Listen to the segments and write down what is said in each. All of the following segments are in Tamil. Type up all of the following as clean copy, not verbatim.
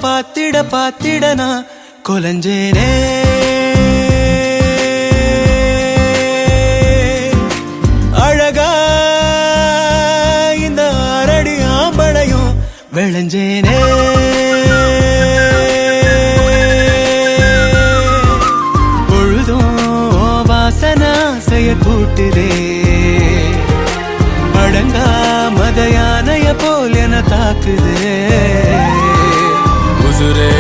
பாத்திட பாத்திட நான் கொலஞ்சேனே அழகா இந்த அரடி ஆம்பளையும் விளைஞ்சேனே பொழுதும் வாசனா செய்ய கூட்டுதே அடங்கா மத யானைய போல் என தாக்குதே உசுரே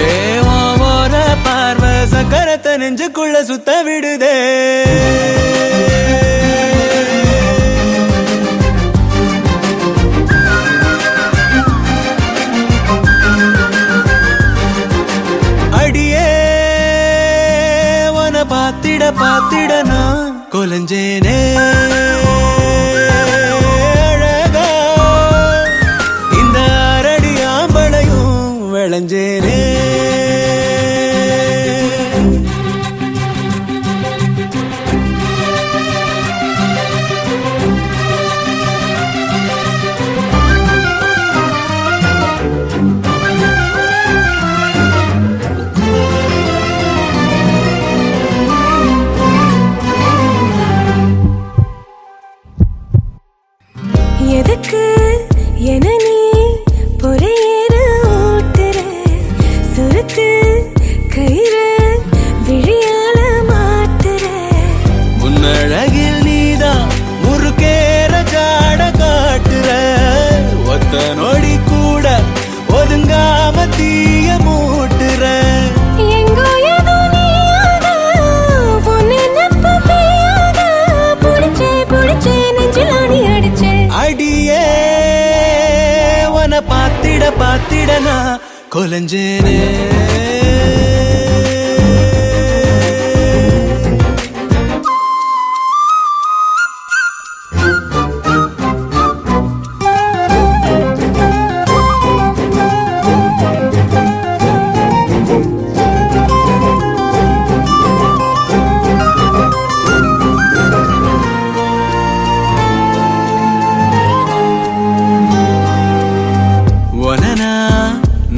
ஓர பார்வை சக்கரத்தை நெஞ்சுக்குள்ள சுத்த விடுதே அடியே உன பாத்திட பாத்திட நான் கொலஞ்சேனே அழகா இந்த அரடி ஆம்பளையும் விளைஞ்சேனே எதுக்கு என நீ பொறையேற ஓட்டுற சுருக்கு கயிறு விழியால மாட்டுற உன்னழகில் நீதான் முறுக்கேற ஜாட காட்டுற ஒத்த நொடி கூட ஒதுங்காம தீய மூட்டுற எங்கோ ஏதோ நீயாக உன்னை நம்ப பெய்யாக புடிச்சே நெஞ்சில் ஆணி அடிச்சே அடியே உன பாத்திட பாத்திட நான் கொலஞ்சேனே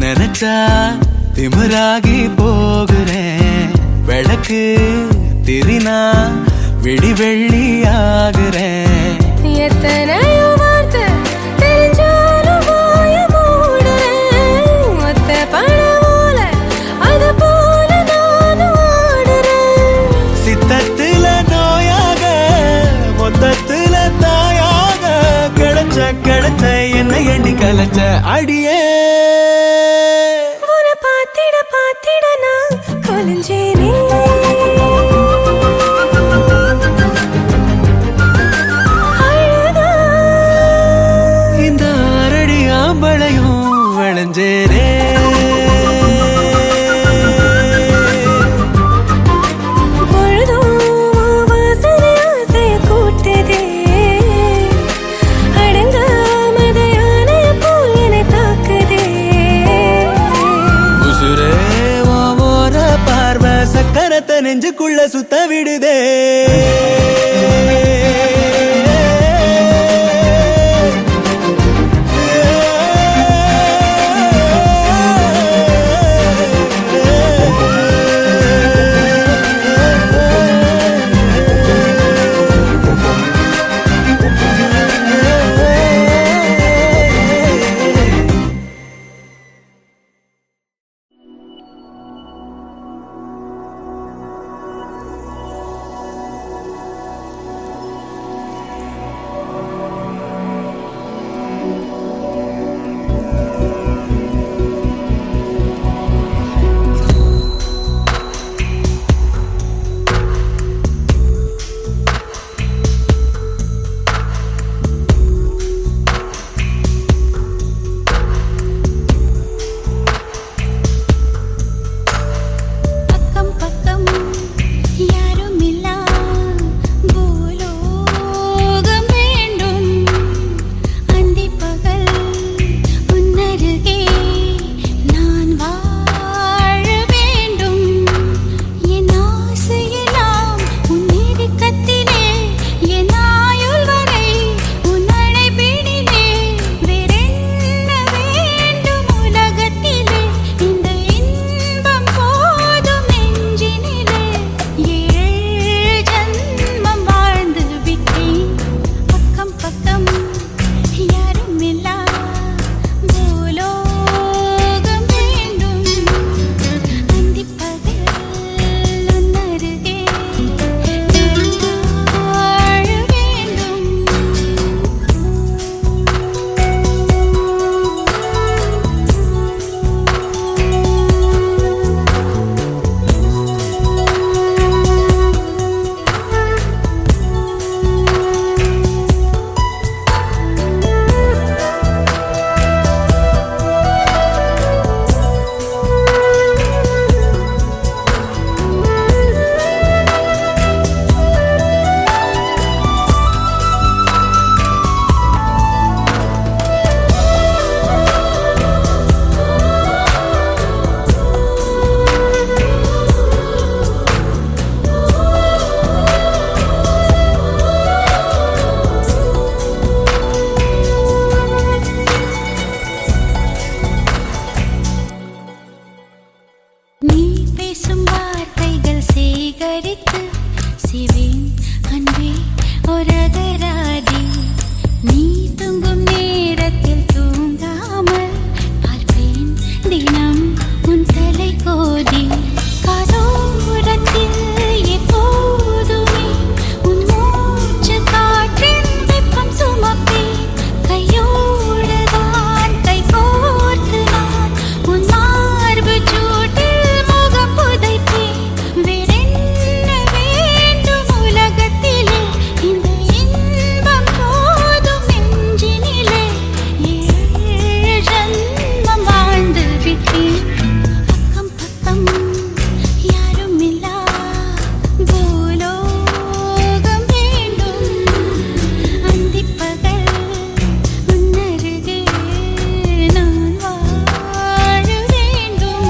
நினைச்சா திமிராகி போகிறேன் விளக்கு திரினா விடி வெள்ளி ஆகுறேன் எத்தனையோ வார்த்தை தெரிஞ்சாலும் வாய மூடுறேன் ஒத்த பணமோல அது போல நானும் ஆடுறேன் சித்தத்துல நோயாக மொத்தத்துல தாயாக கிடைச்ச என்ன எண்ணி கலைச்ச அடியே பாத்திட நான் கொலஞ்சேனே அழகா இந்த அரடி ஆம்பளையும் விளைஞ்சேனே பொழுதும் வாசனை ஆசைய கூட்டுதே அடங்கா மத யானை போல் என்னை தாக்குதே உசுரே ஓர பார்வை சக்கரத்தை நெஞ்சுக்குள்ள சுத்த விடுதே பேசும் வார்த்தைகள் சேகரித்து சிவேன் அன்பே ஒரகராதி நீ தூங்கும் நேரத்தில் தூங்காமல் பார்ப்பேன் தினம் உன் தலை கோதி காதோரத்தில் எப்போதுமே உன் மூச்சு காற்றின் வெப்பம் சுமப்பேன் கையோடுதான் கை கோர்த்து நான் உன் மார்பு சூட்டில் முகம் புதைப்பேன் வேறென்ன வேண்டும் உலகத்திலே இந்த இன்பம் போதும் நெஞ்சினிலே ஏழு ஜன்மம் வாழ்ந்து விட்டேன் அக்கம் பக்கம் யாரும் இல்லா பூலோகம் வேண்டும் அந்திப்பகல் உன்னருகே நான் வாழ வேண்டும்.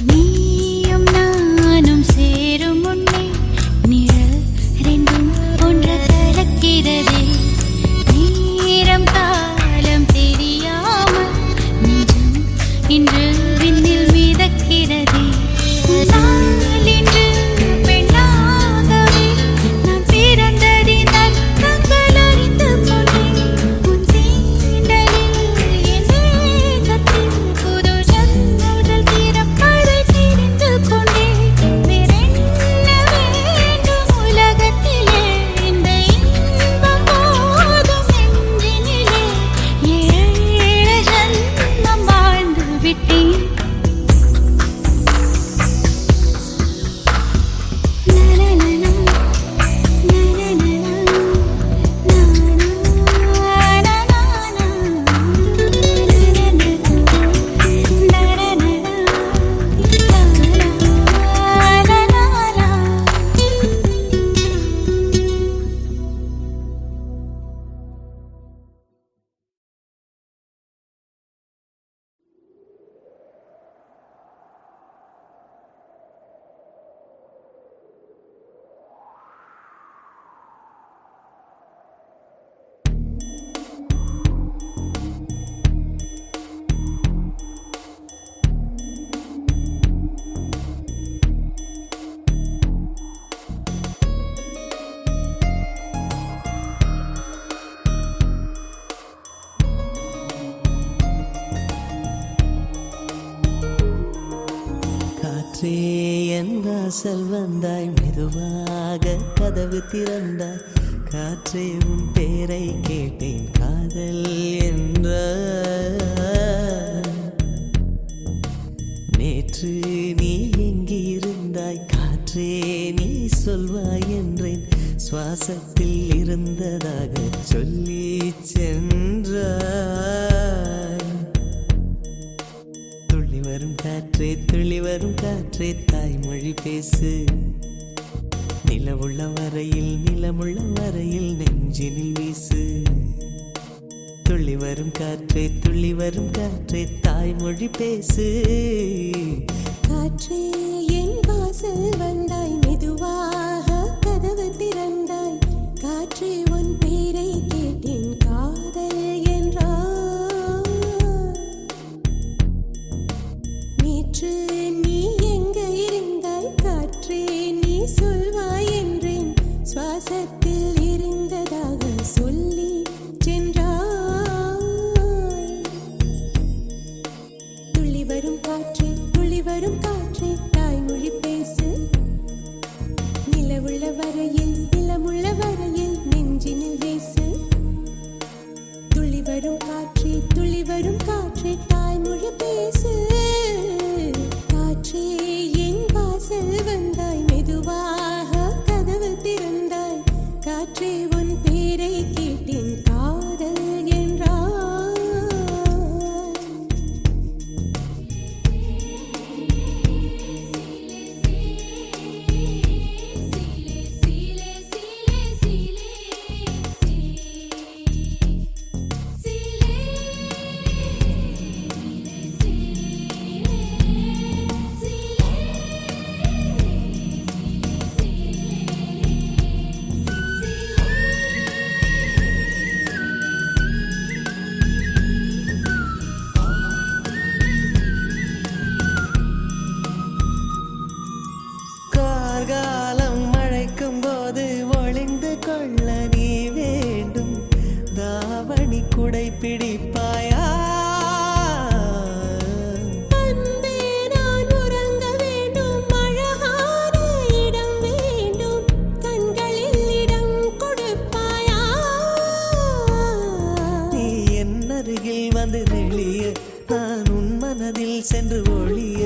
நீயும் நானும் சேரும் முன்னே நிழல் ரெண்டும் ஒன்று கலக்கிறதே நேரம் காலம் தெரியாமல் நெஞ்சம் இன்று விண்ணில் மிதக்கிறதே நான் இன்று பெண்ணாகவே நான் பிறந்ததின் அர்த்தங்கள் அறிந்து கொண்டேன் உன் தீண்டலில் என் தேகத்தில் புது ஜன்னல்கள் திறப்பதை தெரிந்து கொண்டேன் வேறென்ன வேண்டும் உலகத்திலே இந்த இன்பம் போதும் நெஞ்சினிலே ஏழு ஜன்மம் வாழ்ந்து விட்டேன் நனனனா காற்றே என் வாசல் வந்தாய் மெதுவாக கதவு திறந்தாய் காற்றே உன் பேரை கேட்டேன் காதல் என்ற நேற்று நீ எங்கிருந்தாய் காற்றே நீ சொல்வாய் என்றேன் சுவாசத்தில் இருந்ததாக சொல்லி சென்றாய் துள்ளி வரும் காற்றே தாய்மொழி பேசு நிலமுள்ள வரையில் நெஞ்சினில் வீசு துள்ளி வரும் காற்றே தாய்மொழி பேசு காற்றே என் வாசல் வந்தாய் மெதுவாக கதவு திறந்தாய் காற்றே உன் பேரை கேட்டேன் காதல் என்றாய் நேற்று நீ எங்க இருந்தாய் காற்றே நீ சொல்வாய் என்றேன் சுவாசத்தில் இருந்ததாக சொல்லி சென்றாய் துள்ளி வரும் காற்றே தாய்மொழி பேசு நிலமுள்ள வரையில் நெஞ்சினில் வீசு துள்ளி வரும் காற்றே தாய்மொழி பேசு காற்றே என் வாசல் வந்தாய் மெதுவாக கதவு திறந்தாய் காற்றே கண்டுபிடிப்பாயா? அன்பே நான் உறங்க வேண்டும், அழகான இடம் வேண்டும், கண்களில் இடம் கொடுப்பாயா? நீ என் அருகில் வந்து நெளிய, நான் உன் மனதில் சென்று ஒளிய,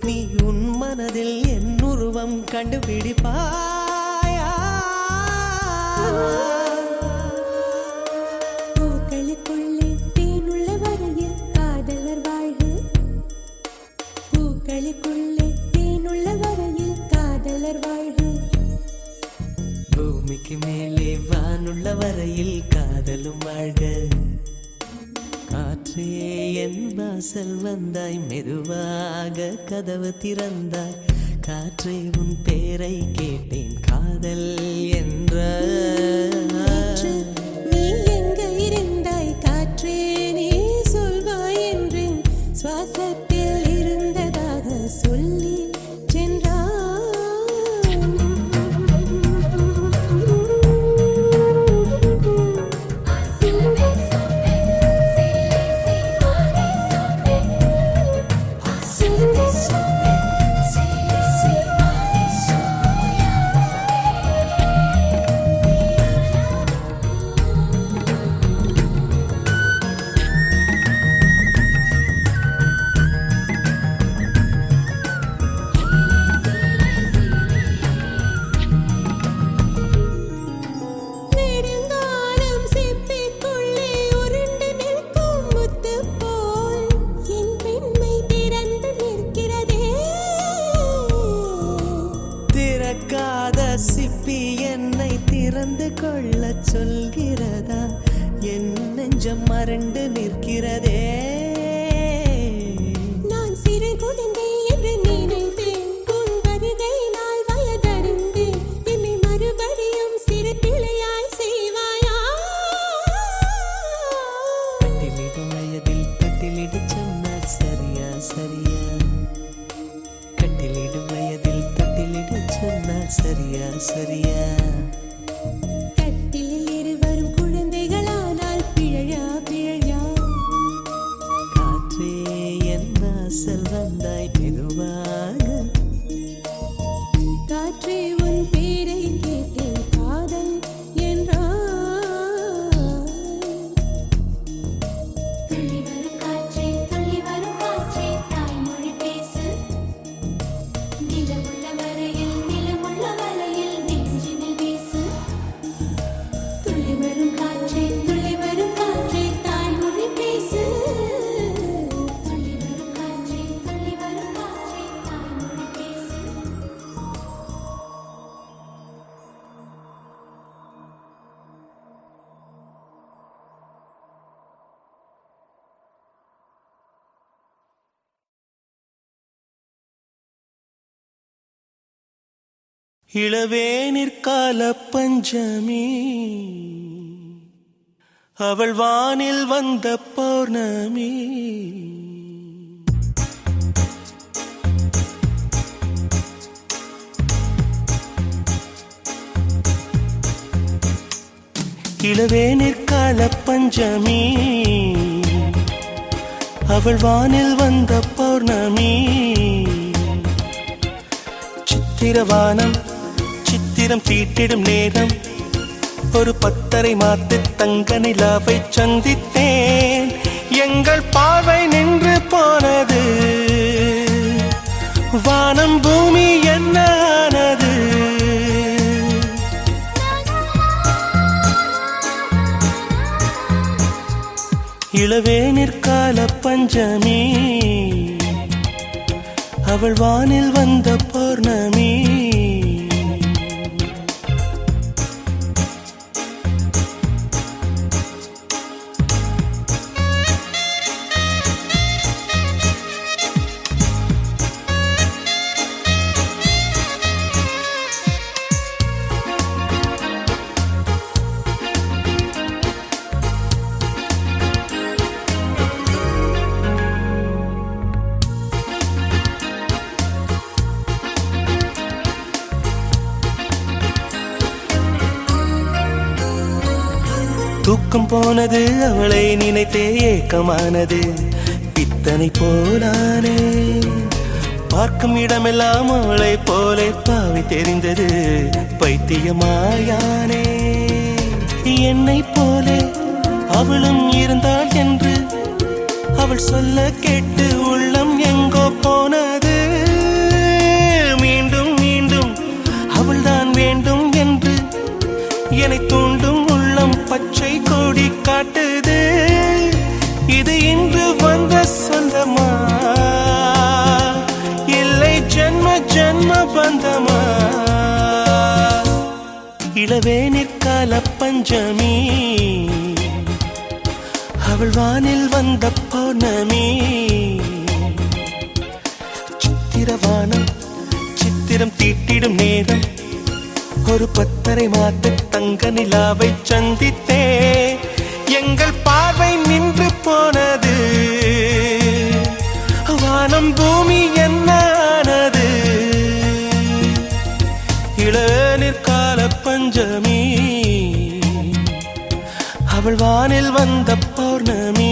நீ உன் மனதில் என் உருவம் கண்டுபிடிப்பாயா? பூக்களுக்குள்ளே தேனுள்ள வரையில் காதலர் வாழ்க. பூக்களுக்குள்ளே தேனுள்ள வரையில் காதலர் வாழ்க. பூமிக்கு மேலே வானுள்ள வரையில் காதலும் வாழ்க. காற்றே என் வாசல் வந்தாய், மெதுவாக கதவு திறந்தாய், காற்றே உன் பேரை கேட்டேன், காதல் என்ற. காற்று, நீ எங்க இருந்தாய் காற்றே, நீ சொல்வாய் என்றேன், சுவாசத்தில் இருந்ததாக சொல்லி சென்றாய். நெடுங்காலம் சிப்பிக்குள்ளே உருண்டு நிற்கும் முத்து போல் என் பெண்மை திறந்து நிற்கிறதே. திறக்காத சிப்பி என்னை திறந்து கொள்ள சொல்கிறதா? என் நெஞ்சம் மறண்டு நிற்கிறதே. நான் சிறு குழந்தை என்று நினைத்தேன், உன் வருகையினால் வயதறிந்தேன், என்னை மறுபடியும் சிறு பிள்ளையாய் செய்வாயா? பட்டிலிடும் வயதில் பட்டிலிடு சொன்னால் சரியா சரியா? கட்டிலிடும் வயதில் தொட்டிலிடு சொன்னால் சரியா சரியா? கட்டிலில் இருவரும் குழந்தைகளானால் பிழையா பிழையா? காற்றே என் வாசல் வந்தாய், மெதுவாக காற்றே உன் பேரை கேட்டேன், காதல் என்றாய். துள்ளி வரும் காற்றே, தாய்மொழி பேசு, நிலமுள்ள வரையில் நெஞ்சினில் வீசு. துள்ளி வரும் காற்றே, தாய்மொழி பேசு, துள்ளி வரும் காற்றே, தாய்மொழி பேசு. இளவேனிற்கால பஞ்சமி, அவள் வானில் வந்த பௌர்ணமி. இளவேனிற்கால பஞ்சமி, அவள் வானில் வந்த பௌர்ணமி. சித்திரவானம் சித்திரம் தீட்டிடும் நேரம், ஒரு 10:30 மாத்து தங்க நிலாவை சந்தித்தேன். எங்கள் பார்வை நின்று போனது, வானம் பூமி என்ன ஆனது? இளவேனிற்கால பஞ்சமி, அவள் வானில் வந்த பௌர்ணமி. தூக்கம் போனது அவளை நினைத்தே ஏக்கமானது. பித்தனை போலானே பார்க்கும் இடமெல்லாம் அவளை போலே பாவி தெரிந்தது. பைத்தியமாயானே என்னை போலே அவளும் இருந்தாள் என்று அவள் சொல்ல கேட்டு உள்ளம் எங்கோ போனது. மீண்டும் மீண்டும் அவள்தான் வேண்டும் என்று என்னை தூண்டும் உள்ளம் பச்சை கொடி காட்டுது. இது இன்று வந்த சொந்தமா இல்லை ஜன்ம ஜன்ம பந்தமா? இளவேனிற்கால பஞ்சமி அவள் வானில் வந்த பௌர்ணமி. சித்திரவானம் சித்திரம் தீட்டிடும் நேரம் ஒரு 10:30 மாத்து தங்க நிலாவை சந்தித்தே எங்கள் பார்வை நின்று போனது. வானம் பூமி என்ன ஆனது? இளநீர்கால பஞ்சமி அவள் வானில் வந்த பௌர்ணமி.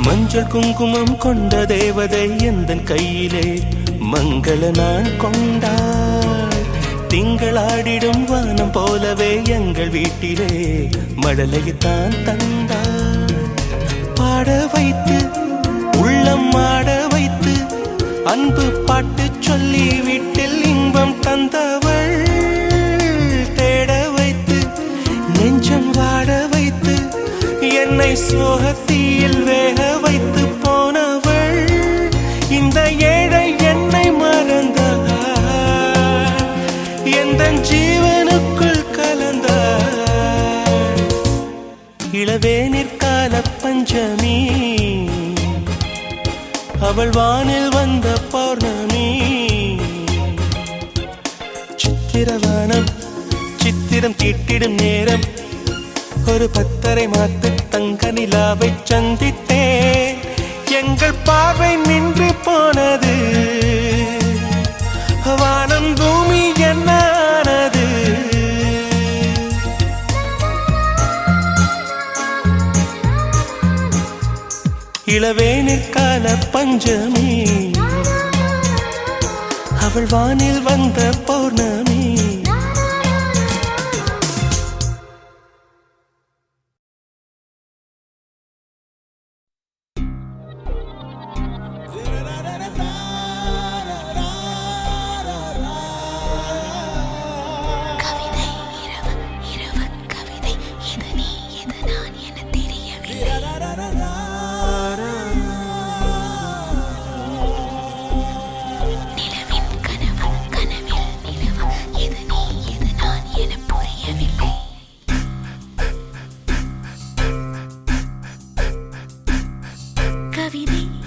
மஞ்சள் குங்குமம் கொண்ட தேவதை எந்தன் கையிலே மங்கள நான் கொண்டாள். திங்களாடிடும் வானம் போலவே எங்கள் வீட்டிலே மழலையைத்தான் தந்தாள். பாட வைத்து உள்ளம் ஆட வைத்து அன்பு பாட்டு சொல்லி வீட்டில் இன்பம் தந்தவள். தேட வைத்து நெஞ்சம் வாட வைத்து என்னை சோகத்தீயில் வேக வைத்து போனவள். இந்த ஏழை என்னை மறந்தாள், எந்த ஜீவனுக்குள் கலந்தாள். இளவேனிற்கால பஞ்சமி அவள் வானில் வந்த பௌர்ணமி. சித்திரவானம் சித்திரம் தீட்டிடும் நேரம் ஒரு 10:30 மாத்து தங்க நிலாவை சந்தித்தே எங்கள் பார்வை நின்று போனது. வானம் பூமி என்ன ஆனது? இளவேனிற்கால பஞ்சமி அவள் வானில் வந்த பௌர்ணமி.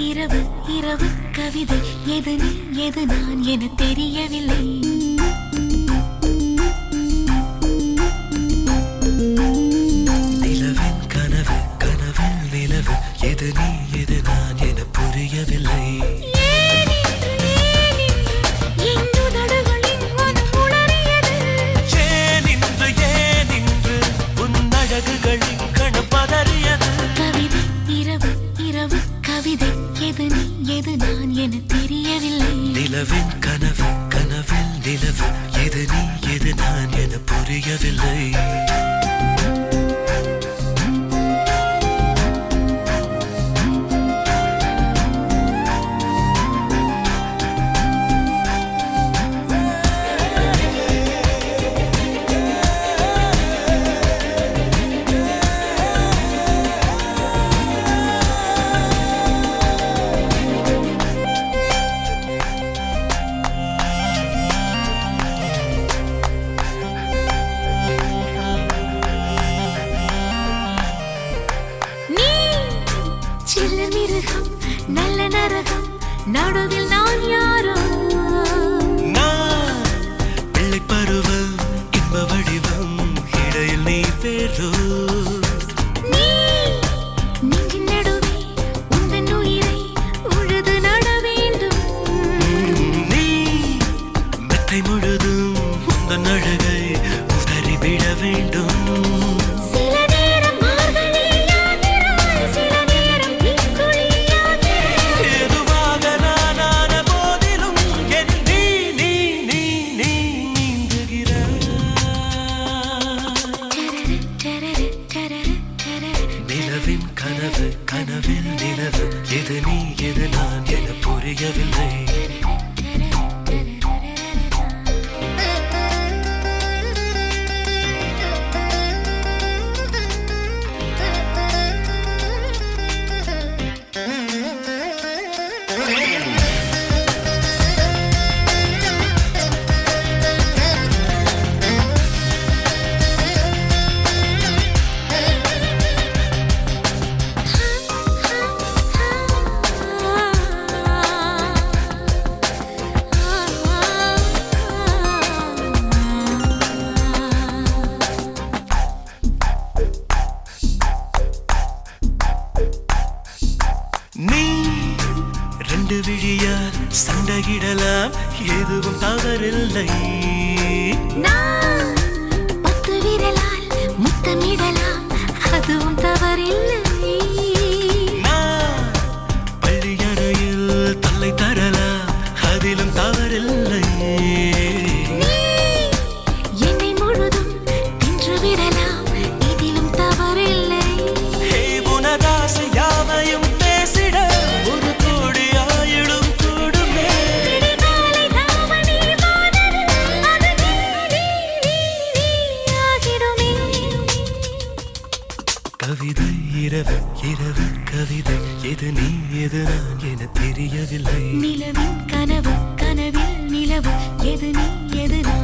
இரவு இரவு கவிதை எது நீ எது நான் என தெரியவில்லை. நிலவின் கனவு கனவில் நிலவு எது நீ எது நான் என புரியவில்லை. நிலவின் கனவு கனவில் நிலவு எது நீ எது நான் என புரியவில்லை. முழுதும் உந்தன் அழகை உதறிவிட வேண்டும். சில நேரம் மார்கழியாகிறாய், சில நேரம் தீக்குழியாகிறாய். எதுவாக நானான போதிலும் என் நீ நீ நீ நீ நீந்துகிறாய். டரரு, டரரு, டரரு. நிலவின் கனவு கனவில் நிலவு எது நீ எது நான் என புரியவில்லை. நீ ரெண்டு விழியால் சண்டையிடலாம், எதுவும் தவறில்லை. நான் 10 விரலால் முத்தமிடலாம், அதுவும் தவறில்லை. நான் பள்ளியறையில் தொல்லை தரலாம், அதிலும் தவறில்லை. நீ என்னை முழுதும் தின்று விடலாம், இதிலும் தவறில்லை. ஹே உனதாசை யாவையும் பேசிட ஒரு கோடி ஆயிடும் கூடுமே. விடிகாலை தாவணி வானது, அது நீ நீ நீ நீ ஆகிடுமே. கவிதை இரவு இரவு கவிதை எது நீ எது நான் என தெரியவில்லை. நிலவின் கனவு கனவில் நிலவு எது நீ எது நான்